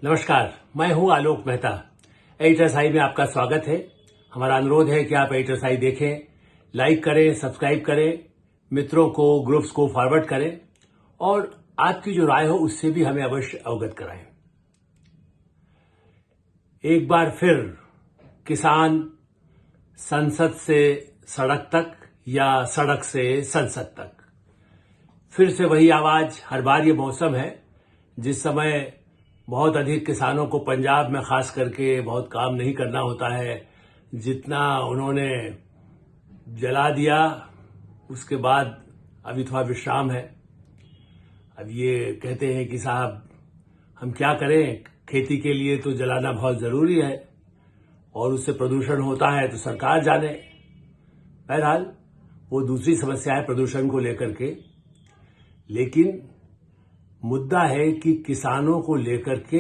नमस्कार, मैं हूं आलोक मेहता। एडिटर्स आई में आपका स्वागत है। हमारा अनुरोध है कि आप एडिटर्स आई देखें, लाइक करें, सब्सक्राइब करें, मित्रों को, ग्रुप्स को फॉरवर्ड करें और आपकी जो राय हो उससे भी हमें अवश्य अवगत कराएं। एक बार फिर किसान संसद से सड़क तक या सड़क से संसद तक, फिर से वही आवाज। हर बार ये मौसम है जिस समय बहुत अधिक किसानों को पंजाब में खास करके बहुत काम नहीं करना होता है। जितना उन्होंने जला दिया उसके बाद अभी थोड़ा विश्राम है। अब ये कहते हैं कि साहब हम क्या करें, खेती के लिए तो जलाना बहुत जरूरी है और उससे प्रदूषण होता है तो सरकार जाने। बहरहाल वो दूसरी समस्या है प्रदूषण को लेकर के, लेकिन मुद्दा है कि किसानों को लेकर के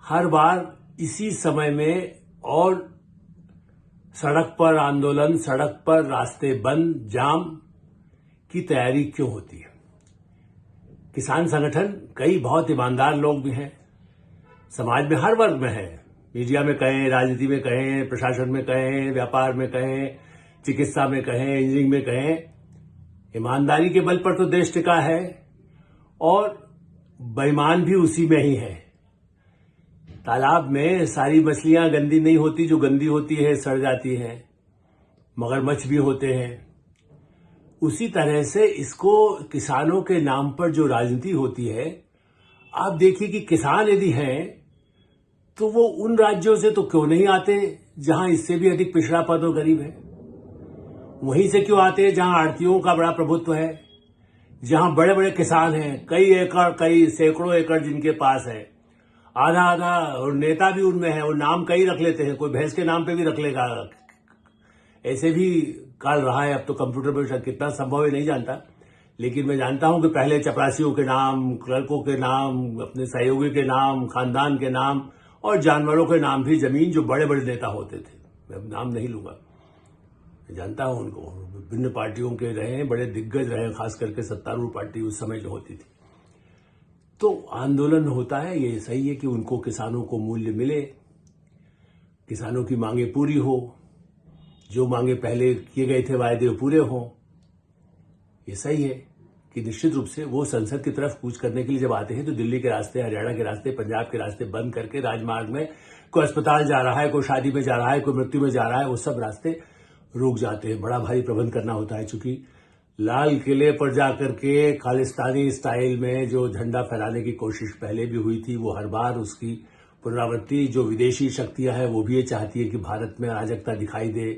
हर बार इसी समय में और सड़क पर आंदोलन, सड़क पर रास्ते बंद, जाम की तैयारी क्यों होती है। किसान संगठन कई बहुत ईमानदार लोग भी हैं, समाज में हर वर्ग में है, मीडिया में कहें, राजनीति में कहें, प्रशासन में कहें, व्यापार में कहें, चिकित्सा में कहें, इंजीनियरिंग में कहें। ईमानदारी के बल पर तो देश टिका है और बेईमान भी उसी में ही है। तालाब में सारी मछलियां गंदी नहीं होती, जो गंदी होती है सड़ जाती है। मगरमच्छ भी होते हैं। उसी तरह से इसको किसानों के नाम पर जो राजनीति होती है, आप देखिए कि किसान यदि हैं तो वो उन राज्यों से तो क्यों नहीं आते जहां इससे भी अधिक पिछड़ा पद और गरीब है। वहीं से क्यों आते हैं जहां आड़तियों का बड़ा प्रभुत्व है, जहां बड़े बड़े किसान हैं, कई एकड़, कई सैकड़ों एकड़ जिनके पास है, आधा आधा, और नेता भी उनमें है। वो नाम कई रख लेते हैं, कोई भैंस के नाम पे भी रख लेगा। ऐसे भी काल रहा है। अब तो कंप्यूटर पर कितना संभव है नहीं जानता, लेकिन मैं जानता हूं कि पहले चपरासियों के नाम, क्लर्कों के नाम, अपने सहयोगी के नाम, खानदान के नाम और जानवरों के नाम भी जमीन जो बड़े बड़े नेता होते थे, मैं नाम नहीं लूंगा, मैं जानता हूं उनको, विभिन्न पार्टियों के रहे, बड़े दिग्गज रहे, खास करके सत्तारूढ़ पार्टी उस समय जो होती थी। तो आंदोलन होता है, ये सही है कि उनको किसानों को मूल्य मिले, किसानों की मांगे पूरी हो, जो मांगे पहले किए गए थे वायदे पूरे हों। ये सही है कि निश्चित रूप से वो संसद की तरफ कूच करने के लिए जब आते हैं तो दिल्ली के रास्ते, हरियाणा के रास्ते, पंजाब के रास्ते बंद करके राजमार्ग में कोई अस्पताल जा रहा है, कोई शादी में जा रहा है, कोई मृत्यु में जा रहा है, वो सब रास्ते रुक जाते हैं। बड़ा भारी प्रबंध करना होता है, चूंकि लाल किले पर जाकर के खालिस्तानी स्टाइल में जो झंडा फहराने की कोशिश पहले भी हुई थी, वो हर बार उसकी पुनरावृत्ति। जो विदेशी शक्तियां हैं वो भी ये चाहती है कि भारत में अराजकता दिखाई दे,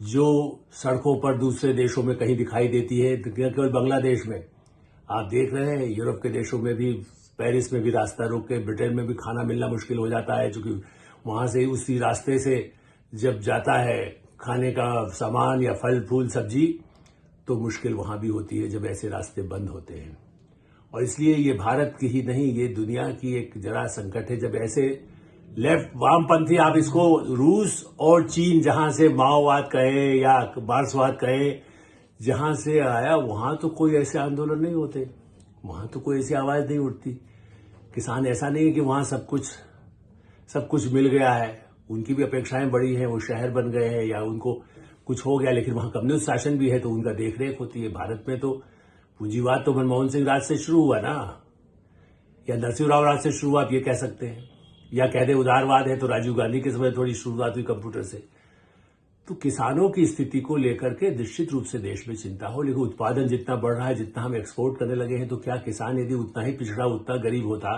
जो सड़कों पर दूसरे देशों में कहीं दिखाई देती है, केवल बांग्लादेश में आप देख रहे हैं, यूरोप के देशों में भी, पेरिस में भी रास्ता रोक के, ब्रिटेन में भी खाना मिलना मुश्किल हो जाता है, क्योंकि वहां से उसी रास्ते से जब जाता है खाने का सामान या फल फूल सब्जी, तो मुश्किल वहां भी होती है जब ऐसे रास्ते बंद होते हैं। और इसलिए ये भारत की ही नहीं, ये दुनिया की एक जरा संकट है जब ऐसे लेफ्ट वामपंथी, आप इसको रूस और चीन, जहां से माओवाद कहे या मार्क्सवाद कहे, जहां से आया, वहां तो कोई ऐसे आंदोलन नहीं होते, वहां तो कोई ऐसी आवाज नहीं उठती। किसान ऐसा नहीं है कि वहां सब कुछ मिल गया है, उनकी भी अपेक्षाएं बड़ी हैं, वो शहर बन गए हैं या उनको कुछ हो गया, लेकिन वहां कम्युनिस्ट शासन भी है तो उनका देखरेख होती है। भारत में तो पूंजीवाद तो मनमोहन सिंह राज से शुरू हुआ ना, या नरसिंहराव राज से शुरू हुआ, आप ये कह सकते हैं, या कह दे उदारवाद है तो राजीव गांधी के समय थोड़ी शुरुआत हुई कंप्यूटर से। तो किसानों की स्थिति को लेकर के निश्चित रूप से देश में चिंता हो, लेकिन उत्पादन जितना बढ़ रहा है, जितना हम एक्सपोर्ट करने लगे हैं, तो क्या किसान यदि उतना ही पिछड़ा, उतना गरीब होता,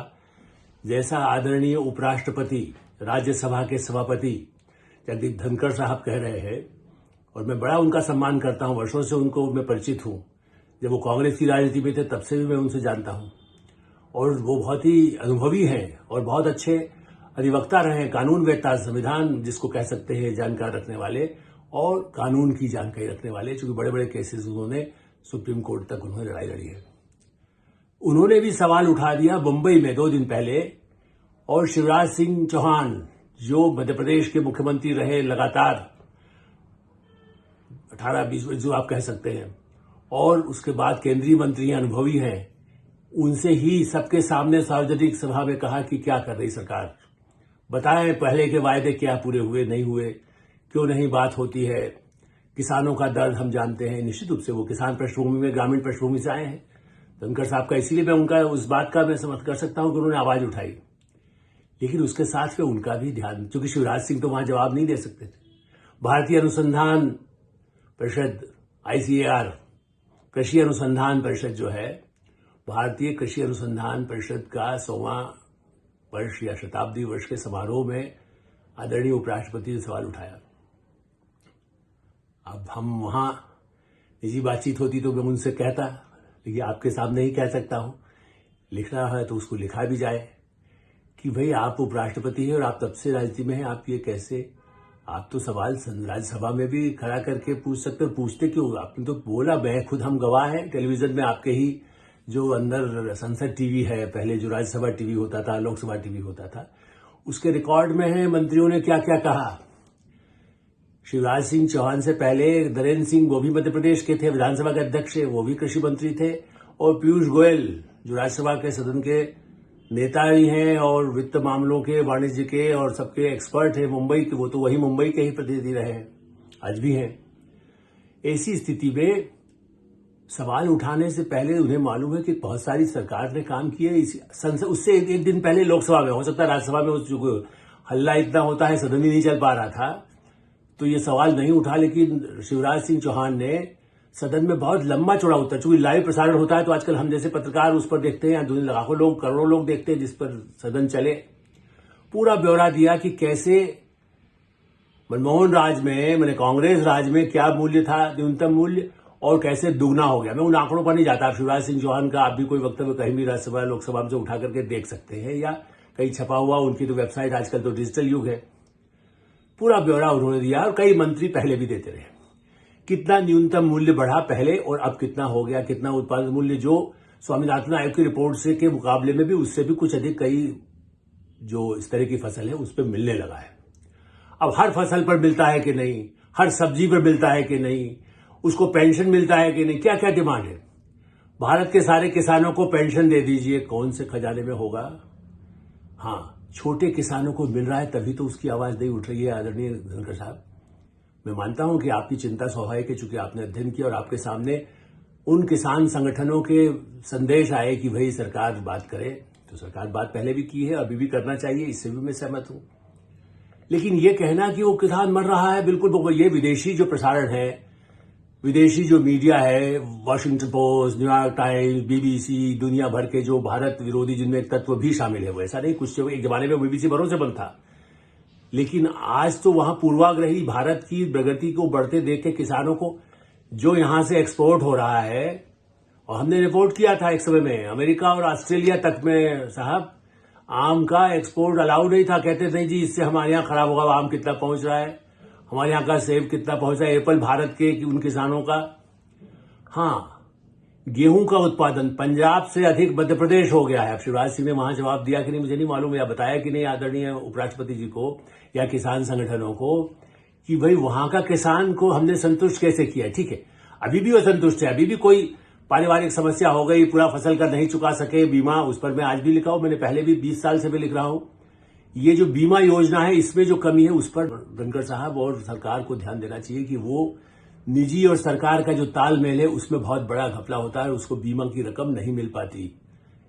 जैसा आदरणीय उपराष्ट्रपति, राज्यसभा के सभापति जगदीप धनखड़ साहब कह रहे हैं, और मैं बड़ा उनका सम्मान करता हूं, वर्षों से उनको मैं परिचित हूं, जब वो कांग्रेस की राजनीति में थे तब से भी मैं उनसे जानता हूं, और वो बहुत ही अनुभवी हैं और बहुत अच्छे अधिवक्ता रहे, कानूनवेत्ता, संविधान जिसको कह सकते हैं, जानकार रखने वाले और कानून की जानकारी रखने वाले, क्योंकि बड़े बड़े केसेस उन्होंने सुप्रीम कोर्ट तक उन्होंने लड़ाई लड़ी है। उन्होंने भी सवाल उठा दिया मुंबई में 2 दिन पहले, और शिवराज सिंह चौहान जो मध्य प्रदेश के मुख्यमंत्री रहे लगातार 18-20 जो आप कह सकते हैं, और उसके बाद केंद्रीय मंत्री अनुभवी हैं, उनसे ही सबके सामने सार्वजनिक सभा में कहा कि क्या कर रही सरकार, बताएं पहले के वायदे क्या पूरे हुए नहीं हुए, क्यों नहीं बात होती है। किसानों का दर्द हम जानते हैं, निश्चित रूप से वो किसान पृष्ठभूमि में, ग्रामीण पृष्ठभूमि से आए हैं। धनखड़ साहब का, इसीलिए मैं उनका उस बात का मैं समझ कर सकता हूं कि उन्होंने आवाज उठाई, लेकिन उसके साथ में उनका भी ध्यान, क्योंकि शिवराज सिंह तो वहां जवाब नहीं दे सकते थे। भारतीय अनुसंधान परिषद ICAR, कृषि अनुसंधान परिषद जो है, भारतीय कृषि अनुसंधान परिषद का 100वां वर्ष या शताब्दी वर्ष के समारोह में आदरणीय उपराष्ट्रपति ने सवाल उठाया। अब हम वहां निजी बातचीत होती तो मैं उनसे कहता, लेकिन आपके सामने ही कह सकता हूं, लिखना है तो उसको लिखा भी जाए कि भाई आप उपराष्ट्रपति हैं और आप तब से राजनीति में हैं, आप ये कैसे, आप तो सवाल राज्यसभा में भी खड़ा करके पूछ सकते हो, पूछते क्यों? आपने तो बोला, मैं खुद, हम गवाह हैं, टेलीविजन में आपके ही जो अंदर संसद टीवी है, पहले जो राज्यसभा टीवी होता था, लोकसभा टीवी होता था, उसके रिकॉर्ड में है मंत्रियों ने क्या क्या कहा। शिवराज सिंह चौहान से पहले नरेंद्र सिंह, वो भी मध्य प्रदेश के थे, विधानसभा के अध्यक्ष, वो भी कृषि मंत्री थे, और पीयूष गोयल जो राज्यसभा के सदन के नेता ही हैं और वित्त मामलों के, वाणिज्य के और सबके एक्सपर्ट हैं मुंबई के, वो तो वही मुंबई के ही प्रतिनिधि रहे हैं, आज भी हैं। ऐसी स्थिति में सवाल उठाने से पहले उन्हें मालूम है कि बहुत सारी सरकार ने काम किया है। उससे एक दिन पहले लोकसभा में, हो सकता है राज्यसभा में हल्ला इतना होता है, सदन ही नहीं चल पा रहा था, तो ये सवाल नहीं उठा, लेकिन शिवराज सिंह चौहान ने सदन में बहुत लंबा चौड़ा उत्तर, चूंकि लाइव प्रसारण होता है तो आजकल हम जैसे पत्रकार उस पर देखते हैं, लाखों लोग, करोड़ों लोग देखते हैं जिस पर सदन चले, पूरा ब्यौरा दिया कि कैसे मनमोहन राज में, मैंने कांग्रेस राज में क्या मूल्य था, न्यूनतम मूल्य, और कैसे दुगना हो गया। मैं उन आंकड़ों पर नहीं जाता, आप शिवराज सिंह चौहान का आप भी कोई वक्तव्य कहीं भी राज्यसभा लोकसभा में से उठा करके देख सकते हैं, या कहीं छपा हुआ, उनकी तो वेबसाइट, आजकल तो डिजिटल युग है, पूरा ब्यौरा उन्होंने दिया, और कई मंत्री पहले भी देते रहे। कितना न्यूनतम मूल्य बढ़ा पहले और अब कितना हो गया, कितना उत्पादन मूल्य, जो स्वामीनाथन आयोग की रिपोर्ट से के मुकाबले में भी, उससे भी कुछ अधिक कई जो इस तरह की फसल है उस पर मिलने लगा है। अब हर फसल पर मिलता है कि नहीं, हर सब्जी पर मिलता है कि नहीं, उसको पेंशन मिलता है कि नहीं, क्या क्या डिमांड है। भारत के सारे किसानों को पेंशन दे दीजिए, कौन से खजाने में होगा? हाँ, छोटे किसानों को मिल रहा है, तभी तो उसकी आवाज नहीं उठ रही है। आदरणीय धनखड़ साहब, मैं मानता हूं कि आपकी चिंता स्वाभाविक है, चूंकि आपने अध्ययन किया और आपके सामने उन किसान संगठनों के संदेश आए कि भाई सरकार बात करे, तो सरकार बात पहले भी की है, अभी भी करना चाहिए, इससे भी मैं सहमत हूं। लेकिन ये कहना कि वो किसान मर रहा है, बिल्कुल, ये विदेशी जो प्रसारण है, विदेशी जो मीडिया है, Washington post, New York times, BBC, दुनिया भर के जो भारत विरोधी, जिनमें एक तत्व भी शामिल है, वो ऐसा नहीं, कुछ एक जमाने में BBC भरोसेमंद था, लेकिन आज तो वहां पूर्वाग्रही भारत की प्रगति को बढ़ते देख के किसानों को, जो यहां से एक्सपोर्ट हो रहा है, और हमने रिपोर्ट किया था एक समय में, अमेरिका और ऑस्ट्रेलिया तक में साहब आम का एक्सपोर्ट अलाउ नहीं था, कहते थे जी इससे हमारे यहां खराब होगा, आम कितना पहुंच रहा है, हमारे यहां का सेब कितना पहुंच रहा है, एप्पल भारत के उन किसानों का। हाँ, गेहूं का उत्पादन पंजाब से अधिक मध्य प्रदेश हो गया है। अब शिवराज सिंह ने वहां जवाब दिया कि नहीं मुझे नहीं मालूम, या बताया कि नहीं आदरणीय उपराष्ट्रपति जी को या किसान संगठनों को, कि भाई वहां का किसान को हमने संतुष्ट कैसे किया। ठीक है, अभी भी वो संतुष्ट है, अभी भी कोई पारिवारिक समस्या हो गई, पूरा फसल का नहीं चुका सके बीमा, उस पर मैं आज भी लिखा हूं, मैंने पहले भी 20 साल से भी लिख रहा हूं। ये जो बीमा योजना है, इसमें जो कमी है, उस पर धनखड़ साहब और सरकार को ध्यान देना चाहिए कि वो निजी और सरकार का जो तालमेल है, उसमें बहुत बड़ा घपला होता है, उसको बीमा की रकम नहीं मिल पाती।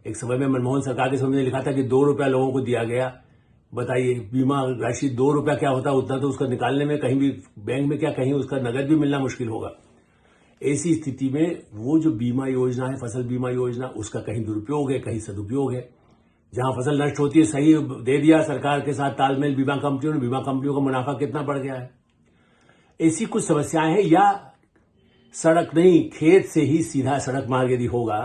एक समय में मनमोहन सरकार के समय में लिखा था कि 2 रुपया लोगों को दिया गया। बताइए, बीमा राशि 2 रुपया क्या होता है, उतना तो उसका निकालने में कहीं भी बैंक में क्या, कहीं उसका नगद भी मिलना मुश्किल होगा। ऐसी स्थिति में वो जो बीमा योजना है, फसल बीमा योजना, उसका कहीं दुरुपयोग है, कहीं सदुपयोग है। जहां फसल नष्ट होती है, सही दे दिया सरकार के साथ तालमेल बीमा कंपनियों ने, बीमा कंपनियों का मुनाफा कितना बढ़ गया है। ऐसी कुछ समस्याएं हैं। या सड़क नहीं, खेत से ही सीधा सड़क मार्ग यदि होगा,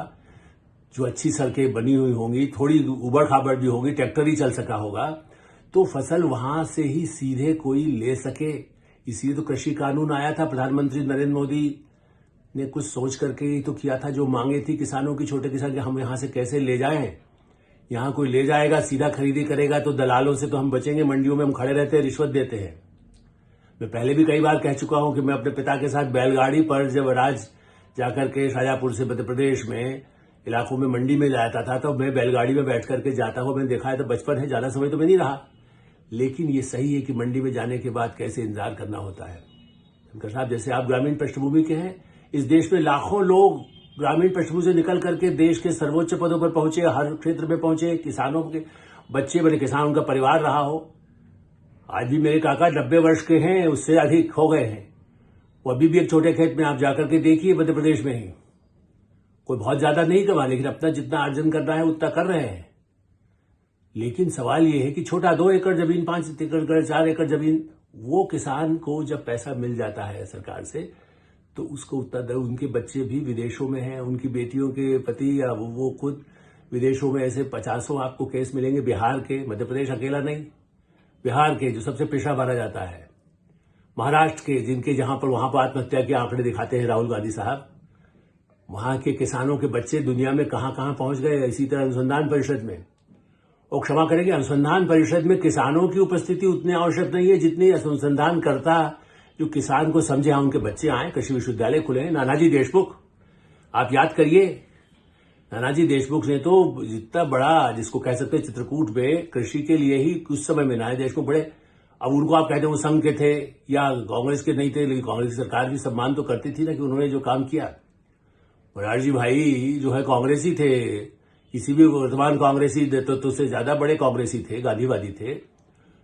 जो अच्छी सड़कें बनी हुई होंगी, थोड़ी उबड़ खाबड़ भी होगी, ट्रैक्टर ही चल सका होगा, तो फसल वहां से ही सीधे कोई ले सके। इसलिए तो कृषि कानून आया था, प्रधानमंत्री नरेंद्र मोदी ने कुछ सोच करके ही तो किया था। जो मांगे थी किसानों की, छोटे किसान, कि हम यहां से कैसे ले जाएं, यहां कोई ले जाएगा, सीधा खरीदी करेगा, तो दलालों से तो हम बचेंगे, मंडियों में हम खड़े रहते हैं, रिश्वत देते हैं। मैं पहले भी कई बार कह चुका हूं कि मैं अपने पिता के साथ बैलगाड़ी पर जब राज जाकर के शाजापुर से मध्य प्रदेश में इलाकों में मंडी में जाता था तो मैं बैलगाड़ी में बैठ करके जाता हूँ, मैंने देखा है, तो बचपन है, ज़्यादा समय तो मैं नहीं रहा, लेकिन ये सही है कि मंडी में जाने के बाद कैसे इंतजार करना होता है। धनखड़ साहब, जैसे आप ग्रामीण पृष्ठभूमि के हैं, इस देश में लाखों लोग ग्रामीण पृष्ठभूमि से निकल करके देश के सर्वोच्च पदों पर पहुंचे, हर क्षेत्र में पहुंचे, किसानों के बच्चे बने, किसान उनका परिवार रहा हो। आज भी मेरे काका 90 वर्ष के हैं, उससे अधिक हो गए हैं, वो अभी भी एक छोटे खेत में आप जाकर के देखिए, मध्य प्रदेश में ही, कोई बहुत ज्यादा नहीं कमा, लेकिन अपना जितना अर्जन करना है उतना कर रहे हैं। लेकिन सवाल ये है कि छोटा 2 एकड़ जमीन, 5 एकड़, 4 एकड़ जमीन, वो किसान को जब पैसा मिल जाता है सरकार से, तो उसको उतना, उनके बच्चे भी विदेशों में हैं, उनकी बेटियों के पति या वो खुद विदेशों में, ऐसे 50 आपको केस मिलेंगे बिहार के, मध्य प्रदेश अकेला नहीं, बिहार के जो सबसे पिछड़ा माना जाता है, महाराष्ट्र के जिनके जहां पर वहां पर आत्महत्या के आंकड़े दिखाते हैं राहुल गांधी साहब, वहां के किसानों के बच्चे दुनिया में कहां कहां पहुंच गए। इसी तरह अनुसंधान परिषद में, और क्षमा करेंगे, अनुसंधान परिषद में किसानों की उपस्थिति उतनी आवश्यक नहीं है जितनी अनुसंधान करता जो किसान को समझे, हाँ उनके बच्चे आए, कृषि विश्वविद्यालय खुले हैं। नानाजी देशमुख, आप याद करिए, नानाजी देशमुख ने तो जितना बड़ा, जिसको कह सकते हैं चित्रकूट में कृषि के लिए ही कुछ समय में नानाजी देशमुख बड़े, अब उनको आप कहते हैं वो संघ के थे या कांग्रेस के नहीं थे, लेकिन कांग्रेस की सरकार भी सम्मान तो करती थी ना कि उन्होंने जो काम किया। मोरारजी भाई जो है कांग्रेसी थे, किसी भी वर्तमान कांग्रेसी नेतृत्व से ज्यादा बड़े कांग्रेसी थे, गांधीवादी थे,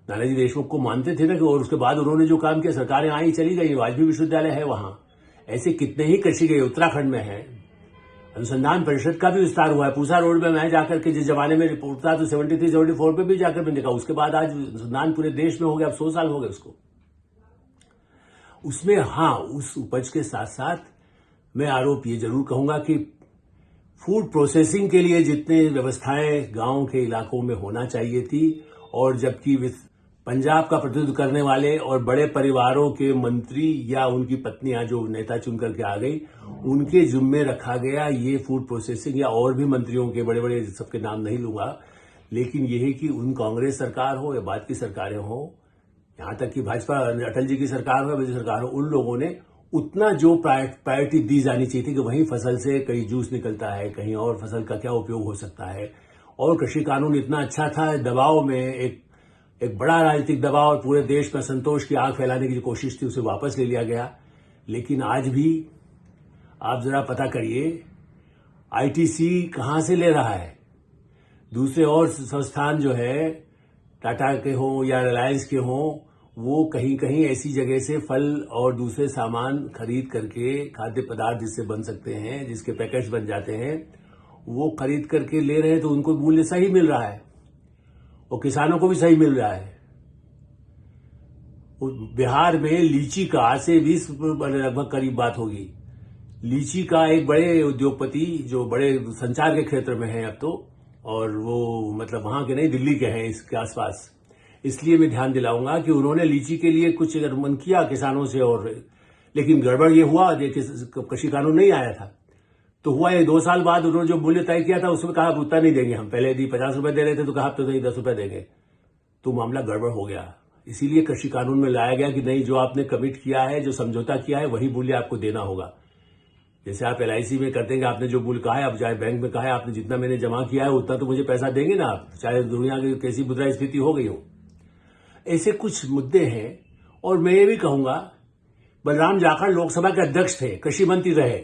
नानाजी देशमुख को मानते थे ना कि, और उसके बाद उन्होंने जो काम किया, सरकारें आई चली गई, आज भी विश्वविद्यालय है वहां, ऐसे कितने ही कृषि के, उत्तराखंड में है। अनुसंधान परिषद का भी विस्तार हुआ है, पूसा रोड में मैं जाकर के, जिस जमाने में रिपोर्ट था तो 73-74 पे भी जाकर मैंने देखा, उसके बाद आज अनुसंधान पूरे देश में हो गया, अब 100 साल हो गए उसको। उसमें हाँ, उस उपज के साथ साथ मैं आरोप ये जरूर कहूंगा कि फूड प्रोसेसिंग के लिए जितने व्यवस्थाएं गांव के इलाकों में होना चाहिए थी, और जबकि पंजाब का प्रतिनिधित्व करने वाले और बड़े परिवारों के मंत्री या उनकी पत्नियां जो नेता चुन करके आ गई, उनके जिम्मे रखा गया ये फूड प्रोसेसिंग, या और भी मंत्रियों के बड़े बड़े, सबके नाम नहीं लूंगा, लेकिन यह है कि उन कांग्रेस सरकार हो या बाद की सरकारें हो, यहां तक कि भाजपा अटल जी की सरकार हो या मोदी सरकार हो, उन लोगों ने उतना जो प्रायोरिटी दी जानी चाहिए थी कि वहीं फसल से कहीं जूस निकलता है, कहीं और फसल का क्या उपयोग हो सकता है, और कृषि कानून इतना अच्छा था, दबाव में एक बड़ा राजनीतिक दबाव और पूरे देश में संतोष की आग फैलाने की जो कोशिश थी उसे वापस ले लिया गया। लेकिन आज भी आप जरा पता करिए, आईटीसी कहां से ले रहा है, दूसरे और संस्थान जो है, टाटा के हों या रिलायंस के हों, वो कहीं कहीं ऐसी जगह से फल और दूसरे सामान खरीद करके, खाद्य पदार्थ जिससे बन सकते हैं, जिसके पैकेट्स बन जाते हैं, वो खरीद करके ले रहे हैं, तो उनको मूल्य सही मिल रहा है और किसानों को भी सही मिल रहा है। बिहार में लीची का आज से 20 लगभग करीब बात होगी, लीची का एक बड़े उद्योगपति जो बड़े संचार के क्षेत्र में है अब तो, और वो मतलब वहां के नहीं, दिल्ली के हैं, इसके आसपास, इसलिए मैं ध्यान दिलाऊंगा कि उन्होंने लीची के लिए कुछ मन किया किसानों से, और लेकिन गड़बड़ ये हुआ, कृषि कानून नहीं आया था, तो हुआ ये 2 साल बाद उन्होंने जो मूल्य तय किया था उसमें कहा उतना नहीं देंगे हम, पहले यदि 50 रुपए दे रहे थे तो कहा तो नहीं 10 रुपए देंगे, तो मामला गड़बड़ हो गया। इसीलिए कृषि कानून में लाया गया कि नहीं, जो आपने कमिट किया है, जो समझौता किया है, वही मूल्य आपको देना होगा। जैसे आप LIC में करते हैं कि आपने जो मूल्य कहा है, अब चाहे बैंक में कहा है आपने जितना मैंने जमा किया है उतना तो मुझे पैसा देंगे ना आप, चाहे दुनिया की कैसी मुद्रास्फीति हो गई हो। ऐसे कुछ मुद्दे हैं। और मैं ये भी कहूंगा, बलराम जाखड़ लोकसभा के अध्यक्ष थे, कृषि मंत्री रहे,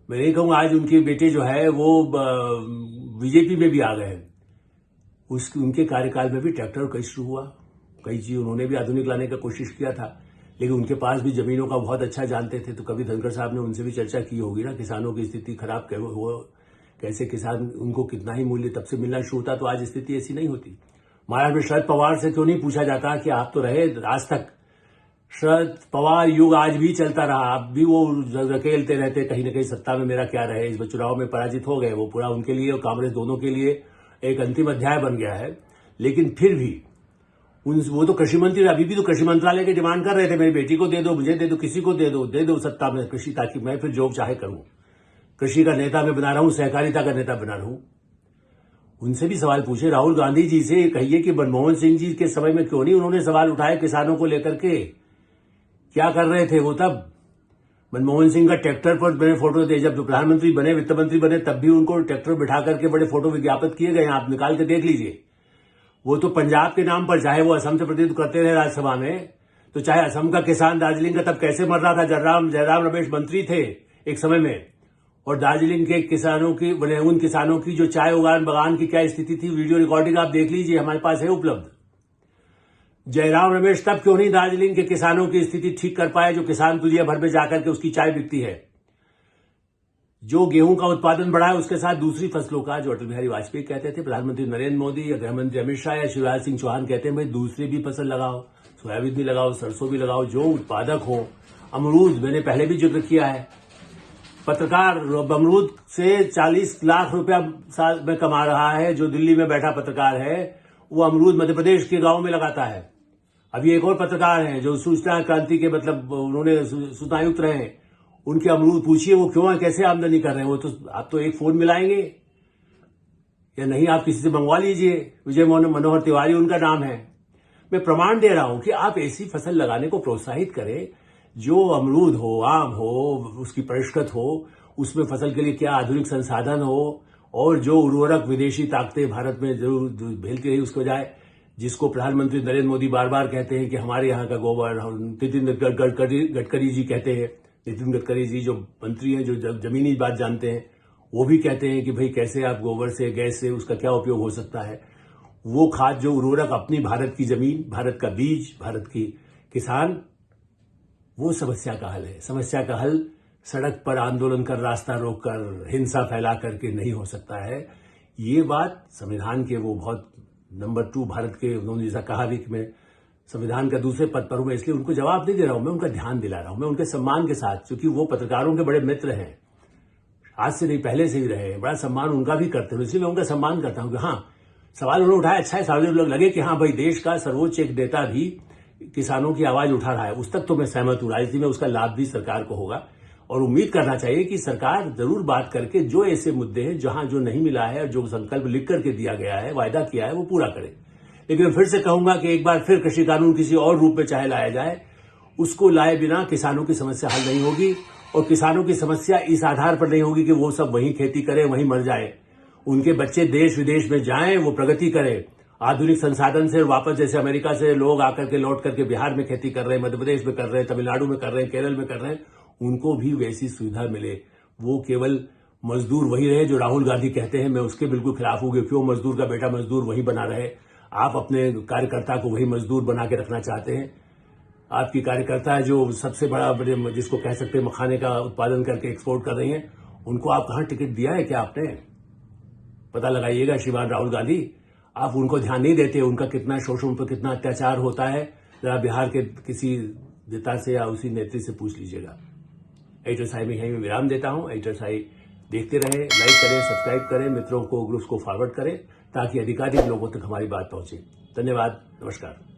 मैं नहीं कहूंगा आज उनके बेटे जो है वो बीजेपी में भी आ गए हैं, उनके कार्यकाल में भी ट्रैक्टर कई शुरू हुआ, कई चीज उन्होंने भी आधुनिक लाने का कोशिश किया था, लेकिन उनके पास भी जमीनों का बहुत अच्छा जानते थे, तो कभी धनखड़ साहब ने उनसे भी चर्चा की होगी ना, किसानों की स्थिति खराब कैसे किसान, उनको कितना ही मूल्य तब से मिलना शुरू होता, तो आज स्थिति ऐसी नहीं होती। महाराष्ट्र में शरद पवार से क्यों नहीं पूछा जाता कि आप तो रहे आज तक, शरद पवार युग आज भी चलता रहा, अब भी वो रकेलते रहते कहीं न कहीं सत्ता में मेरा क्या रहे, इस बार चुनाव में पराजित हो गए, वो पूरा उनके लिए और कांग्रेस दोनों के लिए एक अंतिम अध्याय बन गया है। लेकिन फिर भी वो तो कृषि मंत्री, अभी भी तो कृषि मंत्रालय की डिमांड कर रहे थे, मेरी बेटी को दे दो, मुझे दे दो, किसी को दे दो सत्ता में कृषि, ताकि मैं फिर जो चाहे करूं, कृषि का नेता मैं बना रहा हूं, सहकारिता का नेता बना रहा हूं। उनसे भी सवाल पूछे, राहुल गांधी जी से कहिए कि मनमोहन सिंह जी के समय में क्यों नहीं उन्होंने सवाल उठाए किसानों को लेकर के, क्या कर रहे थे वो तब, मनमोहन सिंह का ट्रैक्टर पर मैंने फोटो दिए, जब प्रधानमंत्री बने, वित्त मंत्री बने, तब भी उनको ट्रैक्टर बिठा करके बड़े फोटो विज्ञापित किए गए, आप निकाल के देख लीजिए। वो तो पंजाब के नाम पर, चाहे वो असम से प्रतिनिधित्व करते रहे राज्यसभा में, तो चाहे असम का किसान दार्जिलिंग का तब कैसे मर रहा था, जयराम रमेश मंत्री थे एक समय में, और दार्जिलिंग के किसानों की, उन किसानों की जो चाय उगान बगान की क्या स्थिति थी, वीडियो रिकॉर्डिंग आप देख लीजिए, हमारे पास है उपलब्ध। जयराम रमेश तब क्यों नहीं दार्जिलिंग के किसानों की स्थिति ठीक कर पाए, जो किसान दुनिया भर में जाकर के उसकी चाय बिकती है। जो गेहूं का उत्पादन बढ़ा है, उसके साथ दूसरी फसलों का, जो अटल बिहारी वाजपेयी कहते थे, प्रधानमंत्री नरेंद्र मोदी या गृह मंत्री अमित शाह या शिवराज सिंह चौहान कहते हैं, भाई दूसरी भी फसल लगाओ, सोयाबीन भी लगाओ, सरसों भी लगाओ, जो उत्पादक हो। अमरूद मैंने पहले भी जिक्र किया है, पत्रकार अमरूद से 40 लाख रुपया साल में कमा रहा है, जो दिल्ली में बैठा पत्रकार है, वो अमरूद मध्य प्रदेश के गांव में लगाता है। अभी एक और पत्रकार हैं जो सूचना क्रांति के, मतलब उन्होंने सूचना आयुक्त रहे, उनके अमरूद पूछिए वो क्यों है, कैसे आमदनी कर रहे हैं। वो तो आप तो एक फोन मिलाएंगे या नहीं, आप किसी से मंगवा लीजिए, विजय मनोहर तिवारी उनका नाम है। मैं प्रमाण दे रहा हूं कि आप ऐसी फसल लगाने को प्रोत्साहित करें जो अमरूद हो, आम हो, उसकी परिष्कृत हो, उसमें फसल के लिए क्या आधुनिक संसाधन हो, और जो उर्वरक विदेशी ताकतें भारत में जरूर भेजती रही, उसके बजाय जिसको प्रधानमंत्री नरेंद्र मोदी बार बार कहते हैं कि हमारे यहाँ का गोबर, नितिन गडकरी जी कहते हैं, नितिन गडकरी जी जो मंत्री हैं, जो जमीनी बात जानते हैं, वो भी कहते हैं कि भाई कैसे आप गोबर से, गैस से, उसका क्या उपयोग हो सकता है। वो खाद, जो उर्वरक अपनी भारत की जमीन, भारत का बीज, भारत की किसान, वो समस्या का हल है। समस्या का हल सड़क पर आंदोलन कर, रास्ता रोककर, हिंसा फैला करके नहीं हो सकता है। ये बात संविधान के वो बहुत नंबर 2 भारत के, उन्होंने जैसा कहा भी कि मैं संविधान का दूसरे पद पर हूं, मैं इसलिए उनको जवाब नहीं दे रहा हूं, मैं उनका ध्यान दिला रहा हूं, मैं उनके सम्मान के साथ, क्योंकि वो पत्रकारों के बड़े मित्र हैं, आज से नहीं पहले से ही रहे हैं, बड़ा सम्मान उनका भी करते हैं, इसलिए मैं उनका सम्मान करता हूं कि हाँ, सवाल उन्होंने उठाया, अच्छा है, सार्वजनिक लोग लगे कि हाँ भाई देश का सर्वोच्च एक नेता भी किसानों की आवाज उठा रहा है, उस तक तो मैं सहमत हूं। राजनीति में उसका लाभ भी सरकार को होगा, और उम्मीद करना चाहिए कि सरकार जरूर बात करके जो ऐसे मुद्दे हैं जहां जो नहीं मिला है, और जो संकल्प लिख करके दिया गया है, वायदा किया है, वो पूरा करे। लेकिन फिर से कहूंगा कि एक बार फिर कृषि कानून किसी और रूप में चाहे लाया जाए, उसको लाए बिना किसानों की समस्या हल नहीं होगी, और किसानों की समस्या इस आधार पर नहीं होगी कि वो सब वहीं खेती करें, वहीं मर जाए। उनके बच्चे देश विदेश में जाएं, वो प्रगति करें, आधुनिक संसाधन से वापस, जैसे अमेरिका से लोग आकर के लौट करके बिहार में खेती कर रहे हैं, मध्य प्रदेश में कर रहे हैं, तमिलनाडु में कर रहे हैं, केरल में कर रहे हैं, उनको भी वैसी सुविधा मिले। वो केवल मजदूर वही रहे जो राहुल गांधी कहते हैं, मैं उसके बिल्कुल खिलाफ हूं, क्यों मजदूर का बेटा मजदूर वही बना रहे। आप अपने कार्यकर्ता को वही मजदूर बना के रखना चाहते हैं। आपकी कार्यकर्ता है जो सबसे बड़ा, जिसको कह सकते हैं मखाने का उत्पादन करके एक्सपोर्ट कर रही हैं, उनको आप कहां टिकट दिया है क्या आपने? पता लगाइएगा श्रीमान राहुल गांधी, आप उनको ध्यान नहीं देते, उनका कितना शोषण, उन पर कितना अत्याचार होता है, जरा बिहार के किसी नेता से या उसी नेत्री से पूछ लीजिएगा। एडिटर साई में यहीं विराम देता हूं। एडिटर साई देखते रहें, लाइक करें, सब्सक्राइब करें, मित्रों को, ग्रुप्स को फॉरवर्ड करें, ताकि अधिकाधिक लोगों तक हमारी बात पहुंचे। धन्यवाद, नमस्कार।